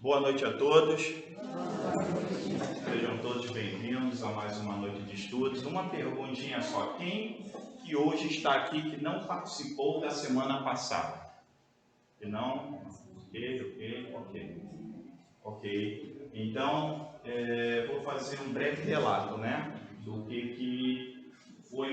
Boa noite a todos. Sejam todos bem-vindos a mais uma noite de estudos. Uma perguntinha só. Quem que hoje está aqui que não participou da semana passada? E não? Ok. Então, vou fazer um breve relato, né? Do que foi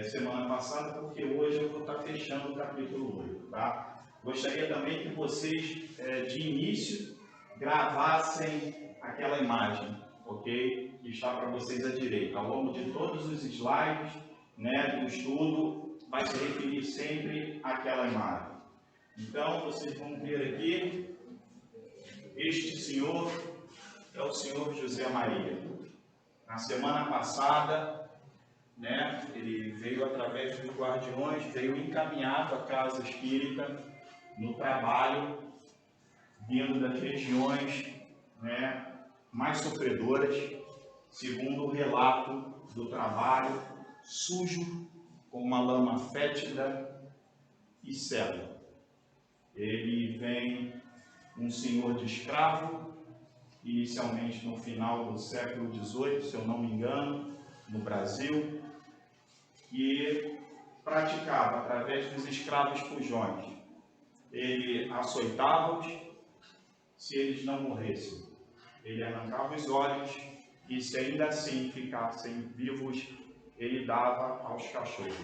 semana passada, porque hoje eu vou estar fechando o capítulo 8, tá? Gostaria também que vocês, de início, gravassem aquela imagem, ok? Que está para vocês à direita. Ao longo de todos os slides, né, do estudo, vai se referir sempre àquela imagem. Então, vocês vão ver aqui, este senhor é o senhor José Maria. Na semana passada, né, ele veio através dos guardiões, veio encaminhado à casa espírita, no trabalho, vindo das regiões, né, mais sofredoras, segundo o relato do trabalho, sujo, com uma lama fétida e célula. Ele vem um senhor de escravo, inicialmente no final do século XVIII, se eu não me engano, no Brasil, e praticava através dos escravos fujões. Ele açoitava-os, se eles não morressem. Ele arrancava os olhos e, se ainda assim ficassem vivos, ele dava aos cachorros.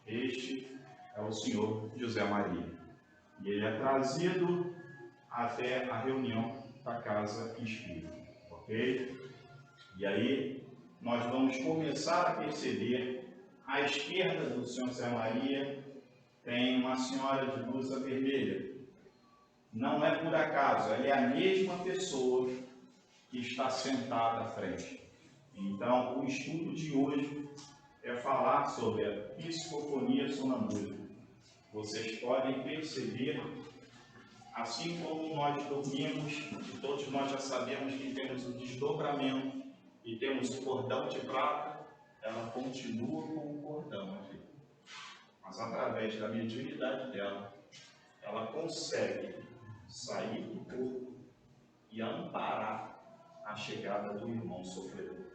Este é o senhor José Maria. E ele é trazido até a reunião da casa espírita. Ok? E aí, nós vamos começar a perceber, à esquerda do senhor José Maria, tem uma senhora de blusa vermelha. Não é por acaso, ela é a mesma pessoa que está sentada à frente. Então, o estudo de hoje é falar sobre a psicofonia sonambúlica. Vocês podem perceber, assim como nós dormimos, e todos nós já sabemos que temos o desdobramento e temos o cordão de prata, ela continua com o cordão aqui. Mas através da mediunidade dela, ela consegue sair do corpo e amparar a chegada do irmão sofredor.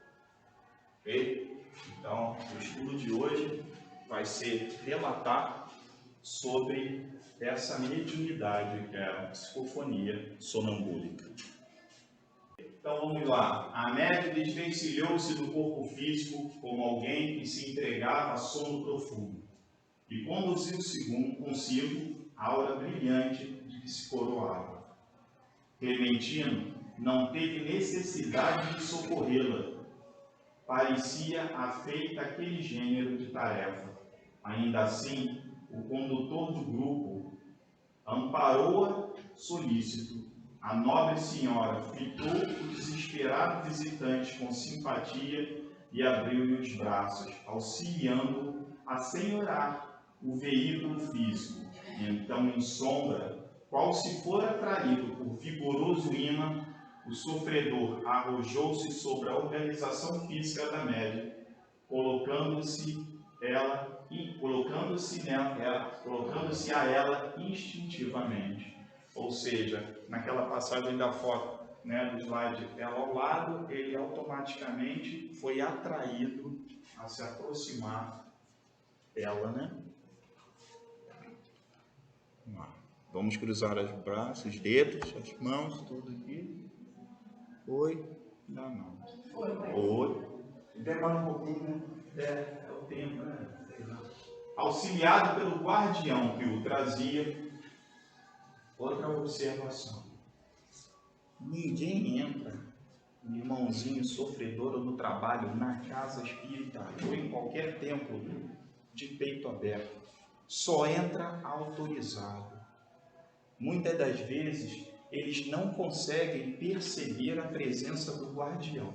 Ok? Então, o estudo de hoje vai ser relatar sobre essa mediunidade que é a psicofonia sonambúlica. Então vamos lá. A médium desvencilhou-se do corpo físico como alguém que se entregava a sono profundo e conduziu consigo a aura brilhante de que se coroava. Clementino não teve necessidade de socorrê-la. Parecia afeita àquele gênero de tarefa. Ainda assim, o condutor do grupo amparou-a solícito. A nobre senhora fitou o desesperado visitante com simpatia e abriu-lhe os braços, auxiliando-o a senhorar o veículo físico. Então, em sombra, qual se for atraído por vigoroso ímã, o sofredor arrojou-se sobre a organização física da médium, colocando-se a ela instintivamente. Ou seja, naquela passagem da foto, né, do slide, ela ao lado, ele automaticamente foi atraído a se aproximar dela, né? Vamos cruzar os braços, os dedos, as mãos, tudo aqui. Oi. Não. Oi. Demora um pouquinho, é o tempo, né? Auxiliado pelo guardião que o trazia. Outra observação. Ninguém entra, um irmãozinho sofredor no trabalho, na casa espírita ou em qualquer templo de peito aberto. Só entra autorizado. Muitas das vezes, eles não conseguem perceber a presença do guardião.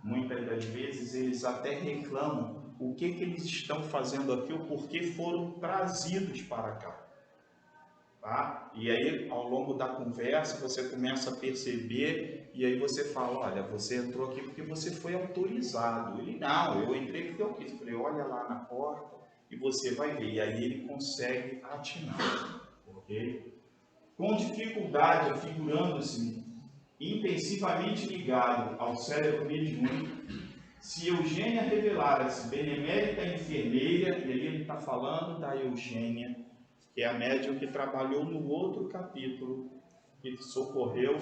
Muitas das vezes, eles até reclamam o que eles estão fazendo aqui ou por que foram trazidos para cá. Tá? E aí, ao longo da conversa, você começa a perceber e aí você fala, olha, você entrou aqui porque você foi autorizado. Ele, não, eu entrei porque eu quis. Eu falei, olha lá na porta e você vai ver. E aí ele consegue atinar. Ok? com dificuldade, afigurando-se intensivamente ligado ao cérebro mediúnico, se Eugênia revelara-se benemérita enfermeira, e ali ele está falando da Eugênia, que é a médium que trabalhou no outro capítulo, que socorreu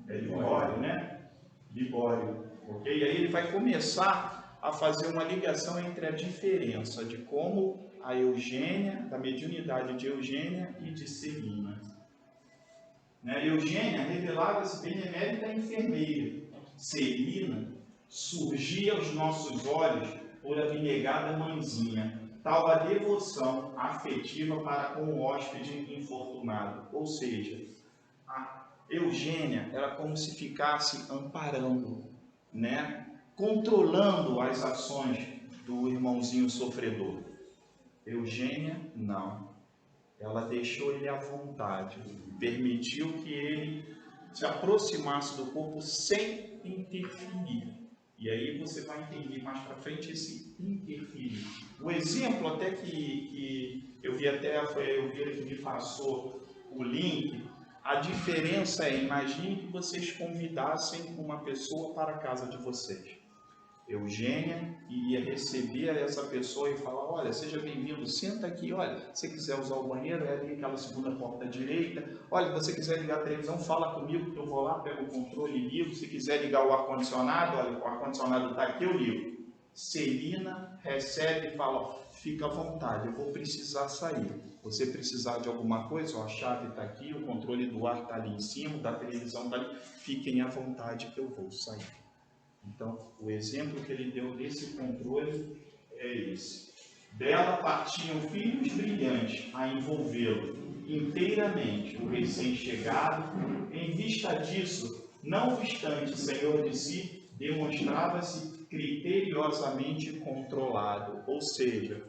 Libório, né? Libório, ok? E aí ele vai começar a fazer uma ligação entre a diferença de como a Eugênia, da mediunidade de Eugênia e de Celina. Eugênia revelava-se benemérita enfermeira. Celina surgia aos nossos olhos por abnegada mãezinha, tal a devoção afetiva para com o hóspede infortunado. Ou seja, a Eugênia era como se ficasse amparando, controlando as ações do irmãozinho sofredor. Eugênia, não. Ela deixou ele à vontade, permitiu que ele se aproximasse do corpo sem interferir. E aí você vai entender mais para frente esse interferir. O exemplo até que eu vi, foi a Elvira que me passou o link. A diferença é, imagine que vocês convidassem uma pessoa para a casa de vocês. Eugênia iria receber essa pessoa e falar: olha, seja bem-vindo, senta aqui, olha, se quiser usar o banheiro, é ali aquela segunda porta à direita, olha, se você quiser ligar a televisão, fala comigo que eu vou lá, pego o controle e ligo, se quiser ligar o ar-condicionado, olha, o ar-condicionado está aqui, eu ligo. Celina recebe e fala: fica à vontade, eu vou precisar sair. Você precisar de alguma coisa, ó, a chave está aqui, o controle do ar está ali em cima, da televisão está ali, fiquem à vontade que eu vou sair. Então, o exemplo que ele deu desse controle é esse. Dela partiam fios brilhantes a envolvê-lo inteiramente, o recém-chegado. Em vista disso, não obstante senhor de si, demonstrava-se criteriosamente controlado, ou seja,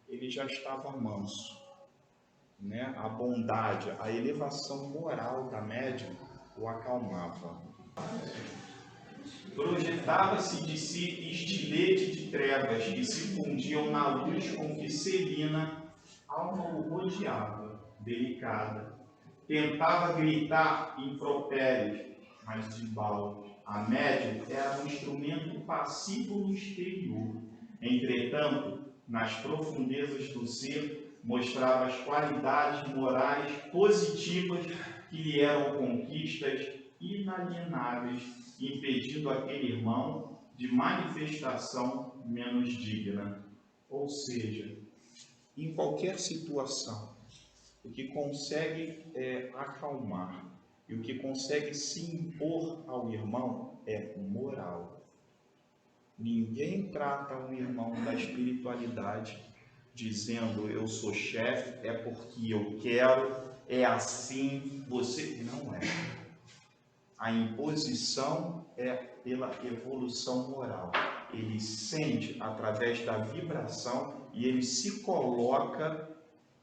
ele já estava manso. A bondade, a elevação moral da médium o acalmava. Projetava-se de si estilete de trevas que se fundiam na luz com que Celina, alma o rodeava, delicada. Tentava gritar impropérios, mas de balde. A médium era um instrumento passivo no exterior. Entretanto, nas profundezas do ser, mostrava as qualidades morais positivas que lhe eram conquistas inalienáveis, impedindo aquele irmão de manifestação menos digna. Ou seja, em qualquer situação, o que consegue acalmar e o que consegue se impor ao irmão é moral. Ninguém trata um irmão da espiritualidade dizendo: eu sou chefe, é porque eu quero, é assim, você... Não é. A imposição é pela evolução moral. Ele sente através da vibração e ele se coloca,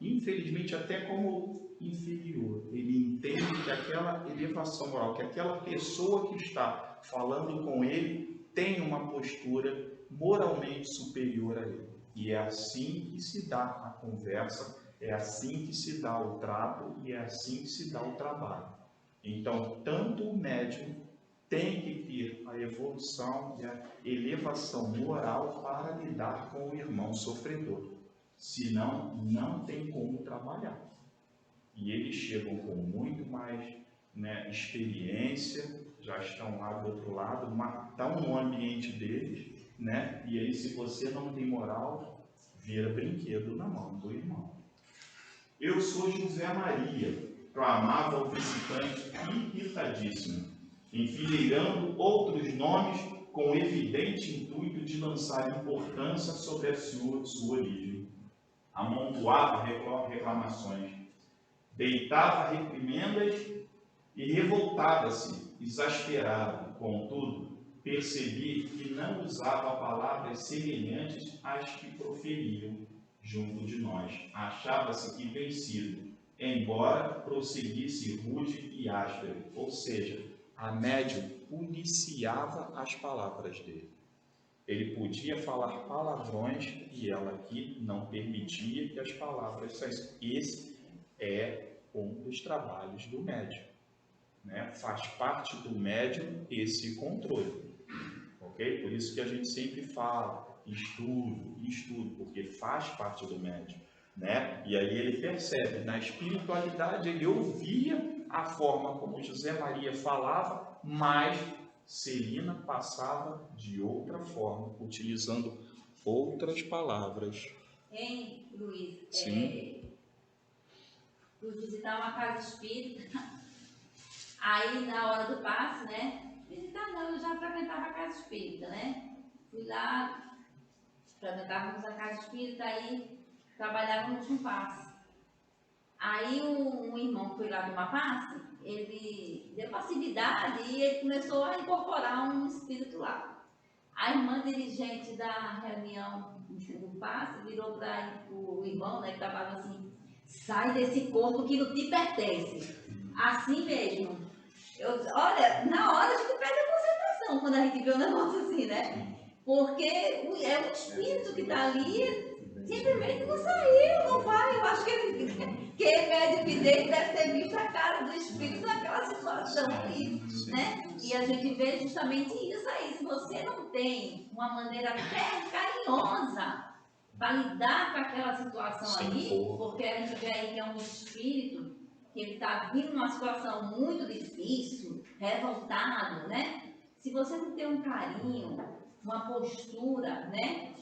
infelizmente, até como inferior. Ele entende que aquela elevação moral, que aquela pessoa que está falando com ele tem uma postura moralmente superior a ele. E é assim que se dá a conversa, é assim que se dá o trato e é assim que se dá o trabalho. Então, tanto o médium tem que ter a evolução e a elevação moral para lidar com o irmão sofredor. Senão, não tem como trabalhar. E eles chegam com muito mais experiência, já estão lá do outro lado, estão no ambiente deles, e aí, se você não tem moral, vira brinquedo na mão do irmão. Eu sou José Maria, clamava o visitante irritadíssimo, enfileirando outros nomes com evidente intuito de lançar importância sobre a sua origem. Amontoava reclamações, deitava reprimendas e revoltava-se, exasperado. Contudo, percebi que não usava palavras semelhantes às que proferiam junto de nós. Achava-se que vencido, embora prosseguisse rude e áspero, ou seja, a médium policiava as palavras dele. Ele podia falar palavrões e ela aqui não permitia que as palavras saíssem. Esse é com os trabalhos do médium, né? Faz parte do médium esse controle, ok? Por isso que a gente sempre fala, estudo, porque faz parte do médium, né? E aí ele percebe, na espiritualidade ele ouvia a forma como José Maria falava, mas Celina passava de outra forma, utilizando outras palavras. Hein, Luiz? Sim. Fui visitar uma casa espírita, aí na hora do passe, né? Visitar não, eu já frequentava a casa espírita, né? Fui lá, frequentávamos a casa espírita, aí trabalhávamos com passe. Aí um irmão que foi lá tomar passe, ele deu passividade e ele começou a incorporar um espírito lá. A irmã dirigente da reunião do passe virou para o irmão, né, que estava assim, sai desse corpo que não te pertence. Assim mesmo. Olha, na hora a gente perde a concentração quando a gente vê um negócio assim, né? Porque é um espírito que está ali, simplesmente não saiu, não vai. Eu acho que quem é de vidente deve ter visto a cara do espírito naquela situação ali, né? E a gente vê justamente isso aí. Se você não tem uma maneira até carinhosa para lidar com aquela situação ali, porque a gente vê aí que é um espírito que ele está vindo numa situação muito difícil, revoltado, né? Se você não tem um carinho, uma postura, né?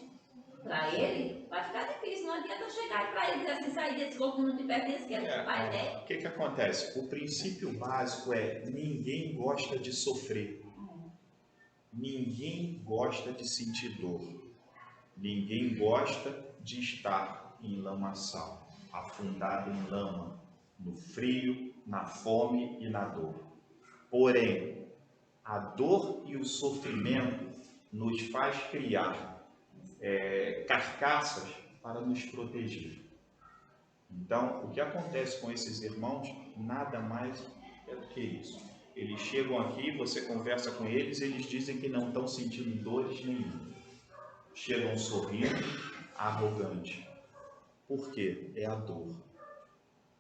Para ele, vai ficar difícil. Não adianta eu chegar para ele e dizer assim, sair desse corpo que não te pertence, que ele vai ter. O que acontece? O princípio básico é: ninguém gosta de sofrer. Ninguém gosta de sentir dor. Ninguém gosta de estar em lamaçal, afundado em lama, no frio, na fome e na dor. Porém, a dor e o sofrimento nos faz criar carcaças para nos proteger. Então, o que acontece com esses irmãos nada mais é do que isso. Eles chegam aqui, você conversa com eles, eles dizem que não estão sentindo dores nenhuma. Chegam sorrindo, arrogantes. Por quê? É a dor.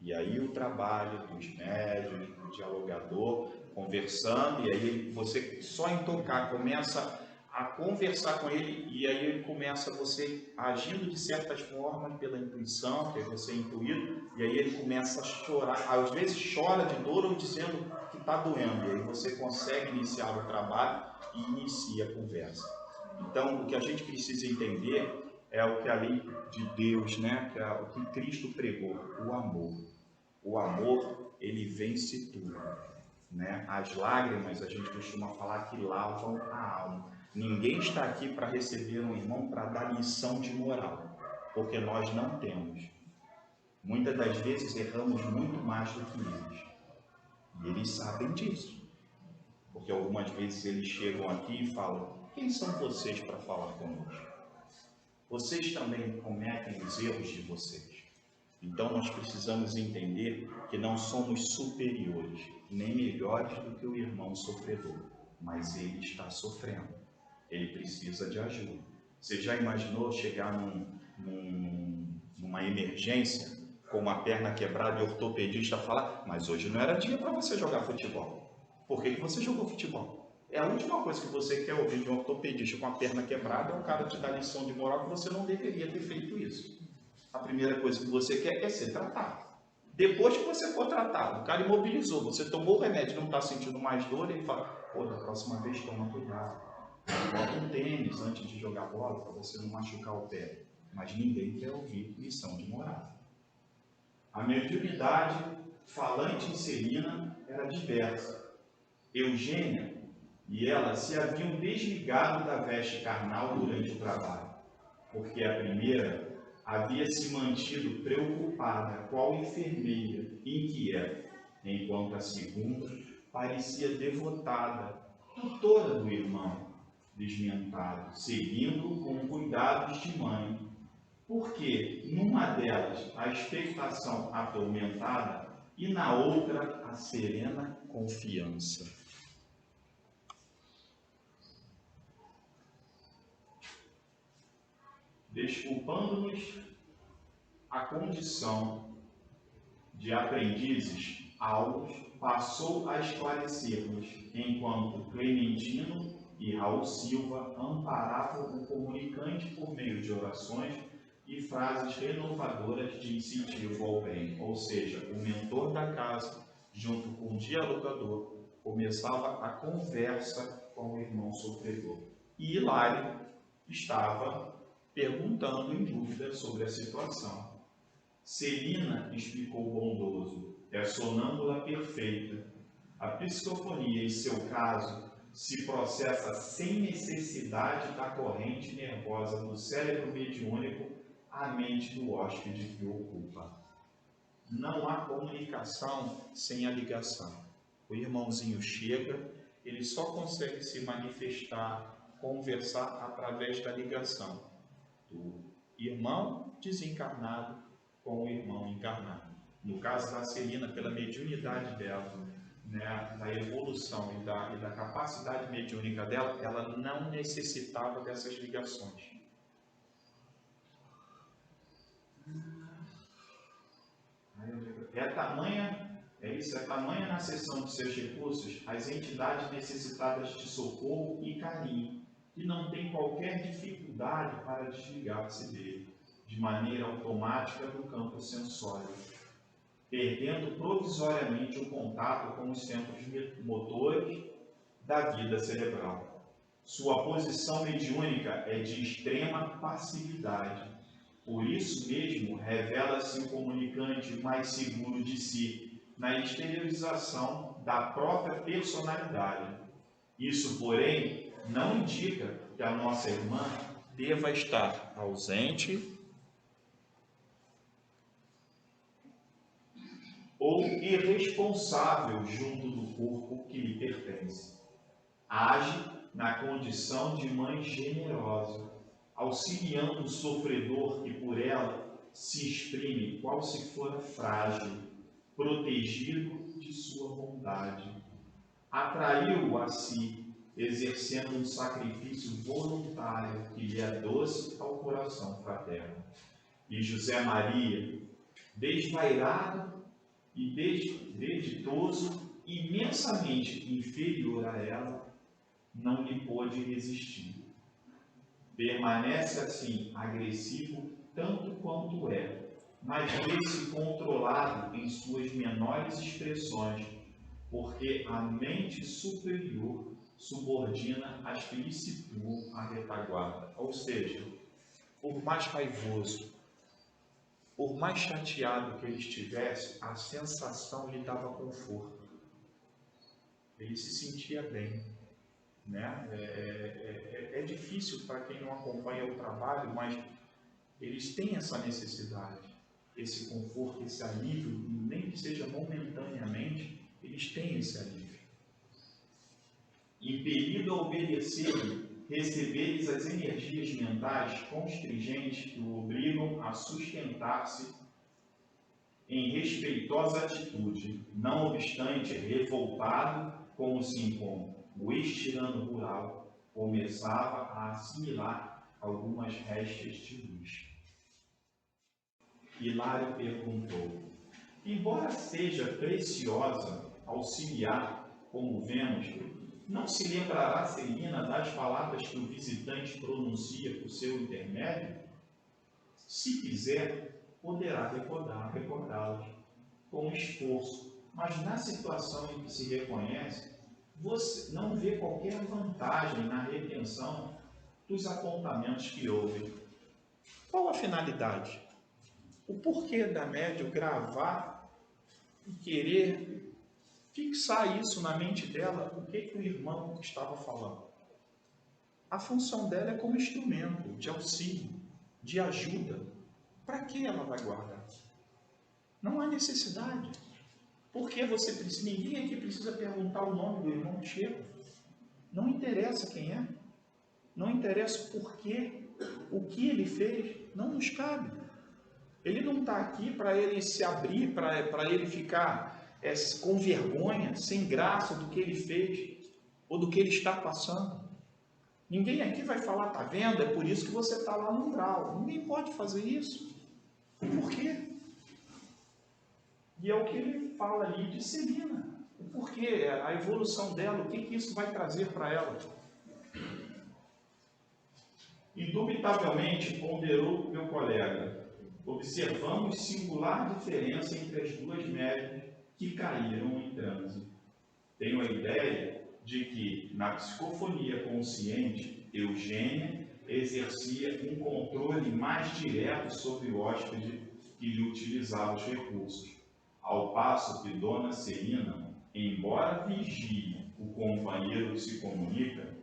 E aí o trabalho dos médiuns, do dialogador, conversando, e aí você só em tocar começa a conversar com ele, e aí ele começa você agindo de certas formas pela intuição, que é você intuído, e aí ele começa a chorar, às vezes chora de dor ou dizendo que está doendo, e aí você consegue iniciar o trabalho e inicia a conversa. Então, o que a gente precisa entender é o que a lei de Deus, né, que é o que Cristo pregou, o amor. O amor, ele vence tudo, né? As lágrimas, a gente costuma falar que lavam a alma. Ninguém está aqui para receber um irmão para dar lição de moral, porque nós não temos. Muitas das vezes erramos muito mais do que eles. E eles sabem disso. Porque algumas vezes eles chegam aqui e falam: quem são vocês para falar conosco? Vocês também cometem os erros de vocês. Então nós precisamos entender que não somos superiores, nem melhores do que o irmão sofredor, mas ele está sofrendo, ele precisa de ajuda. Você já imaginou chegar numa emergência com uma perna quebrada e o ortopedista falar: mas hoje não era dia para você jogar futebol. Por que você jogou futebol? É a última coisa que você quer ouvir de um ortopedista com a perna quebrada, é o cara te dar lição de moral que você não deveria ter feito isso. A primeira coisa que você quer é ser tratado. Depois que você for tratado, o cara imobilizou, você tomou o remédio, não está sentindo mais dor, ele fala: pô, da próxima vez toma cuidado. Bota um tênis antes de jogar bola para você não machucar o pé. Mas ninguém quer ouvir lição de moral. A mediunidade falante em Celina era diversa. Eugênia e ela se haviam desligado da veste carnal durante o trabalho, porque a primeira havia se mantido preocupada, qual enfermeira, inquieta, enquanto a segunda parecia devotada, tutora do irmão desmentado, seguindo com cuidados de mãe, porque numa delas a expectação atormentada e na outra a serena confiança. Desculpando-nos a condição de aprendizes aulos, passou a esclarecer-nos, enquanto Clementino e Raul Silva amparavam o comunicante por meio de orações e frases renovadoras de incentivo ao bem. Ou seja, o mentor da casa, junto com o dialogador, começava a conversa com o irmão sofredor. E Hilário estava perguntando em dúvida sobre a situação. Celina explicou bondoso: é sonâmbula perfeita. A psicofonia, em seu caso, se processa sem necessidade da corrente nervosa do cérebro mediúnico à mente do hóspede que ocupa. Não há comunicação sem a ligação. O irmãozinho chega, ele só consegue se manifestar, conversar através da ligação do irmão desencarnado com o irmão encarnado. No caso da Celina, pela mediunidade dela, né, da evolução e da capacidade mediúnica dela, ela não necessitava dessas ligações. É tamanha na cessão de seus recursos as entidades necessitadas de socorro e carinho, que não tem qualquer dificuldade para desligar-se dele, de maneira automática do campo sensório, perdendo provisoriamente o contato com os centros motores da vida cerebral. Sua posição mediúnica é de extrema passividade. Por isso mesmo, revela-se o comunicante mais seguro de si, na exteriorização da própria personalidade. Isso, porém, não indica que a nossa irmã deva estar ausente ou irresponsável junto do corpo que lhe pertence. Age na condição de mãe generosa, auxiliando o sofredor que por ela se exprime qual se fora frágil, protegido de sua bondade. Atraiu-o a si, exercendo um sacrifício voluntário que lhe é doce ao coração fraterno. E José Maria, desvairado e desditoso, imensamente inferior a ela, não lhe pôde resistir. Permanece assim agressivo tanto quanto é, mas vê-se controlado em suas menores expressões, porque a mente superior subordina as que lhe situam a retaguarda. Ou seja, por mais raivoso, por mais chateado que ele estivesse, a sensação lhe dava conforto. Ele se sentia bem, né? É difícil para quem não acompanha o trabalho, mas eles têm essa necessidade, esse conforto, esse alívio, nem que seja momentaneamente, eles têm esse alívio. Impelido a obedecer-lhe, receber-lhes as energias mentais constringentes que o obrigam a sustentar-se em respeitosa atitude, não obstante, revoltado, como se encontra. O ex-tirano rural começava a assimilar algumas restas de luz. Hilário perguntou: embora seja preciosa, auxiliar, como vemos, não se lembrará Celina das palavras que o visitante pronuncia por seu intermédio? Se quiser, poderá recordá-las com esforço, mas na situação em que se reconhece, você não vê qualquer vantagem na retenção dos apontamentos que houve. Qual a finalidade? O porquê da médium gravar e querer fixar isso na mente dela, o que o irmão estava falando? A função dela é como instrumento de auxílio, de ajuda. Para que ela vai guardar? Não há necessidade. Porque você precisa, ninguém aqui precisa perguntar o nome do irmão que chega. Não interessa quem é. Não interessa o porquê. O que ele fez não nos cabe. Ele não está aqui para ele se abrir, para ele ficar com vergonha, sem graça do que ele fez ou do que ele está passando. Ninguém aqui vai falar, tá vendo? É por isso que você está lá no umbral. Ninguém pode fazer isso. Por quê? E é o que ele fala ali de Celina. O porquê, a evolução dela, o que isso vai trazer para ela. Indubitavelmente, ponderou meu colega, observamos singular diferença entre as duas médias que caíram em transe. Tenho a ideia de que, na psicofonia consciente, Eugênia exercia um controle mais direto sobre o hóspede que lhe utilizava os recursos, ao passo que Dona Celina, embora vigie o companheiro que se comunica,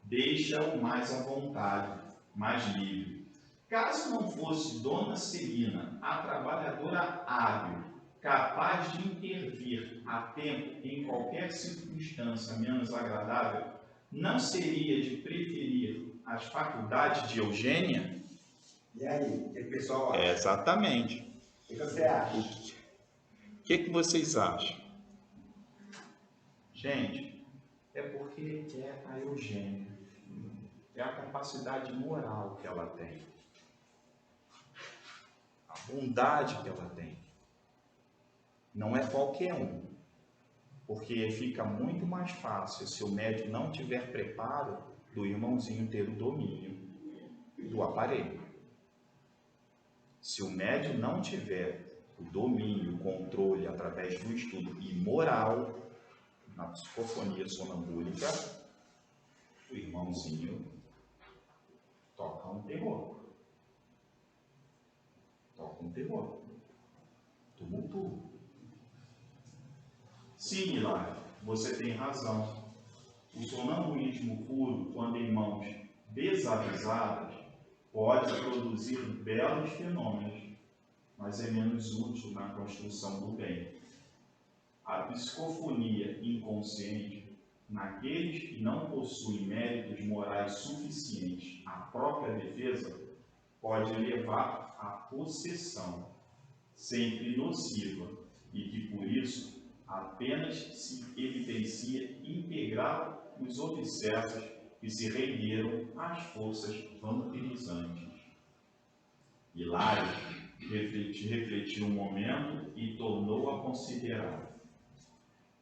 deixa-o mais à vontade, mais livre. Caso não fosse Dona Celina, a trabalhadora hábil, capaz de intervir a tempo em qualquer circunstância menos agradável, não seria de preferir as faculdades de Eugênia? E aí, o que o pessoal acha? Exatamente. O que você acha? O que vocês acham? Gente, é porque é a Eugênia. É a capacidade moral que ela tem. A bondade que ela tem. Não é qualquer um. Porque fica muito mais fácil, se o médium não tiver preparo, do irmãozinho ter o domínio do aparelho. Se o médium não tiver o domínio, o controle através do estudo e moral na psicofonia sonambúlica, o irmãozinho toca um terror. Toca um terror. Tumultua. Sim, Hilário, você tem razão. O sonambulismo puro, quando em mãos desavisadas, pode produzir belos fenômenos, mas é menos útil na construção do bem. A psicofonia inconsciente, naqueles que não possuem méritos morais suficientes à própria defesa, pode levar à possessão, sempre nociva, e que por isso apenas se evidencia integral os obsessos que se renderam às forças vampirizantes. Hilário refletiu um momento e tornou a considerar.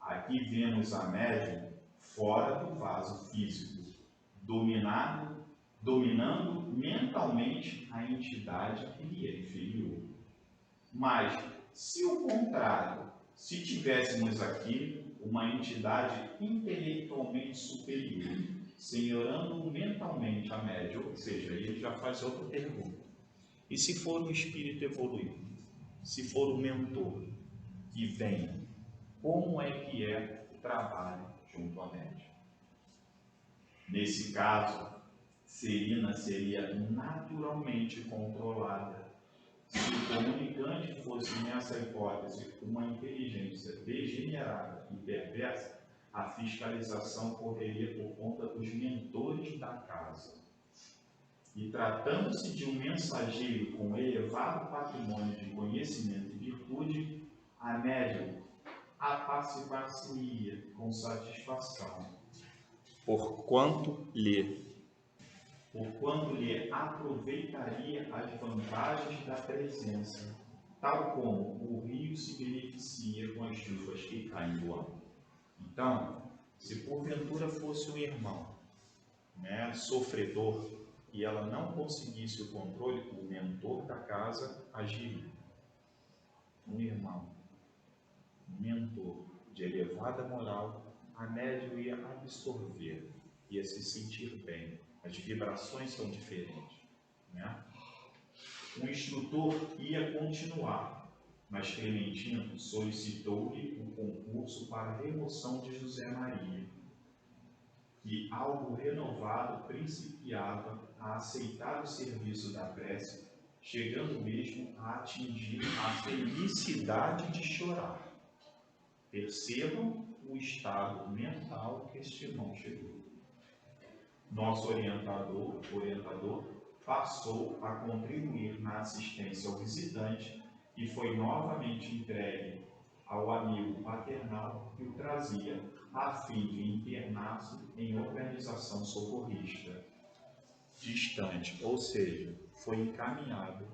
Aqui vemos a médium fora do vaso físico, dominando mentalmente a entidade que lhe é inferior. Mas, se o contrário, se tivéssemos aqui uma entidade intelectualmente superior, senhorando mentalmente a médium, ou seja, ele já faz outra pergunta. E se for um espírito evoluído? Se for um mentor que vem, como é que é o trabalho junto à médium? Nesse caso, Celina seria naturalmente controlada. Se o comunicante fosse, nessa hipótese, uma inteligência degenerada e perversa, a fiscalização correria por conta dos mentores da casa. E tratando-se de um mensageiro com elevado patrimônio de conhecimento e virtude, a médium apacivar-se-ia com satisfação, porquanto lhe aproveitaria as vantagens da presença, tal como o rio se beneficia com as chuvas que caem do ano. Então, se porventura fosse um irmão, sofredor, e ela não conseguisse o controle, o mentor da casa agiria. Um irmão, um mentor de elevada moral, a médium ia absorver, ia se sentir bem. As vibrações são diferentes. O instrutor ia continuar, mas Clementino solicitou-lhe um concurso para a remoção de José Maria, que algo renovado principiava a aceitar o serviço da prece, chegando mesmo a atingir a felicidade de chorar. Percebam o estado mental que este irmão chegou. Nosso orientador passou a contribuir na assistência ao visitante e foi novamente entregue ao amigo paternal que o trazia a fim de internar-se em organização socorrista distante, ou seja, foi encaminhado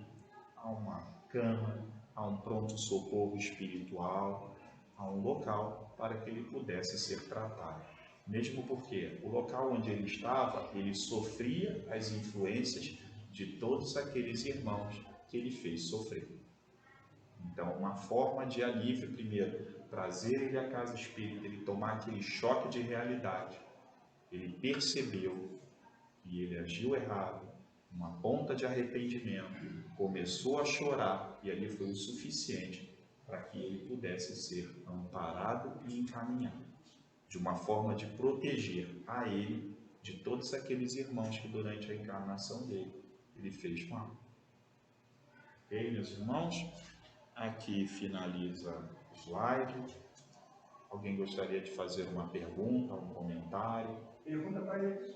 a uma cama a um pronto-socorro espiritual, a um local para que ele pudesse ser tratado. Mesmo porque o local onde ele estava, ele sofria as influências de todos aqueles irmãos que ele fez sofrer. Então, uma forma de alívio, primeiro, trazer ele à casa espírita, ele tomar aquele choque de realidade. Ele percebeu que ele agiu errado, uma ponta de arrependimento, começou a chorar, e ali foi o suficiente para que ele pudesse ser amparado e encaminhado, de uma forma de proteger a ele de todos aqueles irmãos que durante a encarnação dele, ele fez mal. Ok, meus irmãos? Aqui finaliza o slide. Alguém gostaria de fazer uma pergunta, um comentário? Pergunta para eles.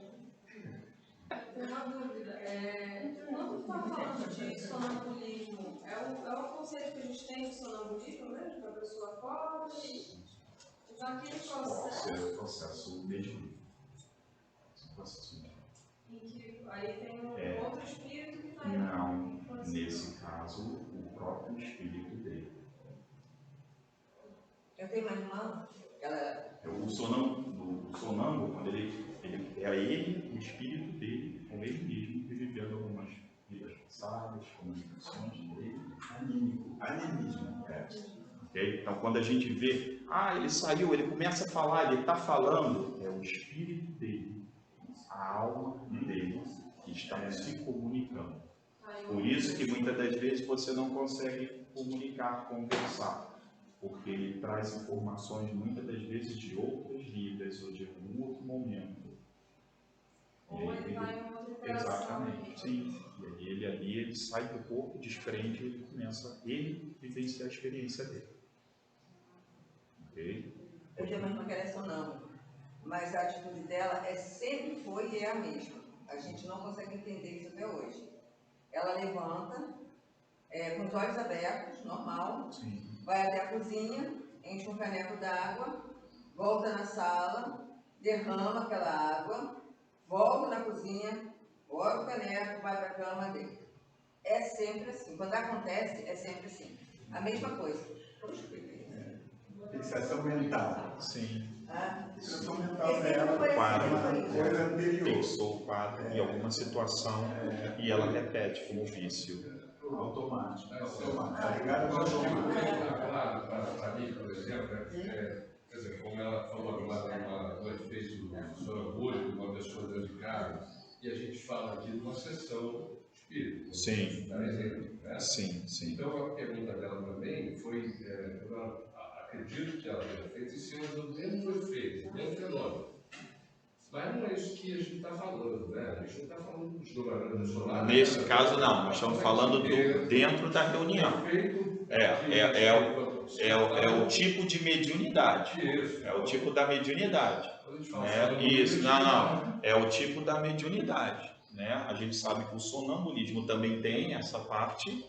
Uma dúvida, quando está falando de sonambulismo, é o conceito que a gente tem de sonambulismo mesmo, que a pessoa acorda e já aquele processo. Pode ser o processo mediúnico. Em que aí tem outro espírito que está aí. Não, nesse caso, o próprio espírito dele. Eu tenho uma irmã, ela... O sonâmbulo, quando era ele, o espírito dele, com ele mesmo, vivendo algumas vidas passadas, comunicações dele, animismo. Okay? Então, quando a gente vê, ele saiu, ele começa a falar, ele está falando, é o espírito dele, a alma dele, que está se comunicando. Por isso que muitas das vezes você não consegue comunicar, conversar, porque ele traz informações muitas das vezes de outras vidas ou de algum outro momento. Ou ele vai em outra interação. Exatamente, sim. E ele ali, ele sai do corpo, desprende e ele começa, ele vivenciar a experiência dele. Ok? Eu tenho uma irmã que ela é sonâmbula, mas a atitude dela sempre foi e é a mesma. A gente não consegue entender isso até hoje. Ela levanta, com os olhos abertos, normal, Sim. vai até a cozinha, enche um caneco d'água, volta na sala, derrama aquela água, volta na cozinha, bota o caneco, vai para a cama dele. É sempre assim. Quando acontece, é sempre assim. A mesma coisa. Fixação mental. Sim. Fixação mental Esse dela. foi Quadro. Coisa anterior. Fixou o quadro em alguma situação e ela repete como vício. Automático. Tá ligado ao automático. Claro, para mim, por exemplo, quer dizer, como ela falou agora do efeito do sonambúlico, uma pessoa dentro de casa, e a gente fala aqui de uma sessão espírita. Sim. Dar exemplo, né? Sim, sim. Então, a pergunta dela também foi, eu acredito que ela tenha feito em cima do mesmo efeito, do mesmo fenômeno. Mas não é isso que a gente está falando, né? A gente não está falando dos desdobramento solar. Nesse caso, não. Nós estamos falando dentro da reunião. É o tipo de mediunidade. É o tipo da mediunidade. Isso, não. É o tipo da mediunidade. Né? A gente sabe que o sonambulismo também tem essa parte.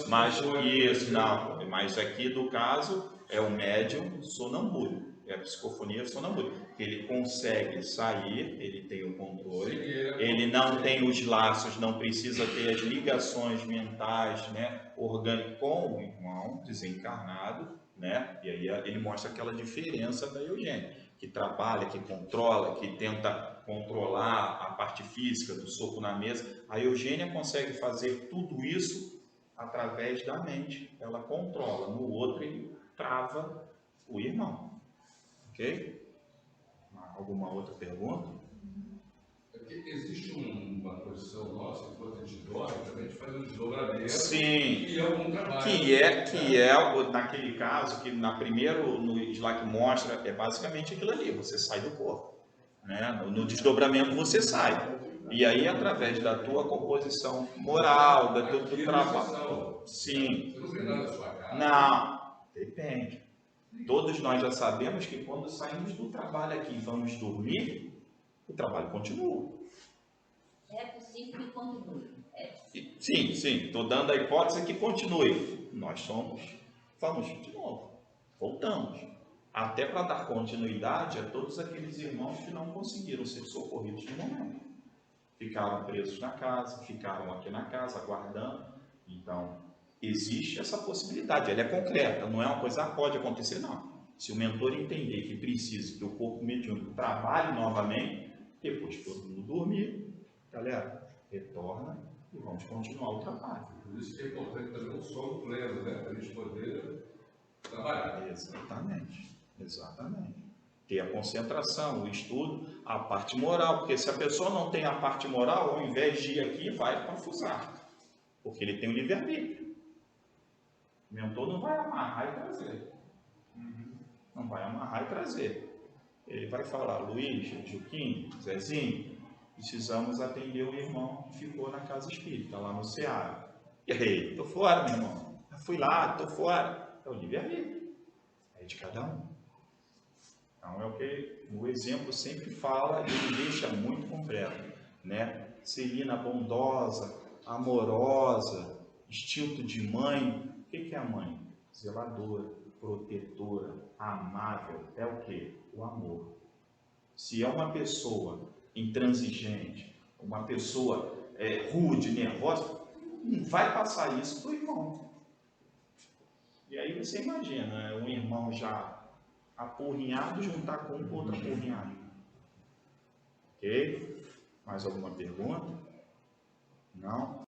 Mas isso, não. Mas aqui do caso é o médium sonambúlico. É a psicofonia sonambúlica. Ele consegue sair, ele tem o controle, ele não tem os laços, não precisa ter as ligações mentais, né, orgânicas com o irmão desencarnado, né? E aí ele mostra aquela diferença da Eugênia, que trabalha, que controla, que tenta controlar a parte física do soco na mesa. A Eugênia consegue fazer tudo isso através da mente, ela controla. No outro ele trava o irmão. Ok? Alguma outra pergunta? Existe uma posição nossa, enquanto a gente dorme, também a gente faz um desdobramento. Sim. E algum trabalho. Que é naquele caso, que no slide que mostra, é basicamente aquilo ali, você sai do corpo. Né? No desdobramento você sai. E aí, através da tua composição moral, do teu trabalho. Sim. Você não vê nada da sua casa. Não, depende. Todos nós já sabemos que quando saímos do trabalho aqui e vamos dormir, o trabalho continua. É possível que continue. Sim, estou dando a hipótese que continue. Nós vamos de novo, voltamos. Até para dar continuidade a todos aqueles irmãos que não conseguiram ser socorridos no momento. Ficaram presos na casa, ficaram aqui na casa aguardando. Então, Existe essa possibilidade, ela é concreta, não é uma coisa que pode acontecer, não. Se o mentor entender que precisa que o corpo mediúnico trabalhe novamente, depois que todo mundo dormir, galera, retorna e vamos continuar o trabalho. Por isso que é importante também um sono pleno, né? Para a gente poder trabalhar. Exatamente, exatamente. Ter a concentração, o estudo, a parte moral, porque se a pessoa não tem a parte moral, ao invés de ir aqui, vai confusar, porque ele tem o livre-arbítrio. O mentor não vai amarrar e trazer. Não vai amarrar e trazer. Ele vai falar, Luiz, Juquim, Zezinho, precisamos atender o irmão que ficou na casa espírita, lá no Ceará. E aí, estou fora, meu irmão. Eu fui lá, estou fora. É o livre-arbítrio. É de cada um. Então é o que o exemplo sempre fala e ele deixa muito concreto, né? Celina bondosa, amorosa, instinto de mãe. O que é a mãe? Zeladora, protetora, amável. É o que? O amor. Se é uma pessoa intransigente, uma pessoa rude, nervosa, não vai passar isso para o irmão. E aí você imagina, um irmão já apurrinhado juntar com outro apurrinhado. Ok? Mais alguma pergunta? Não?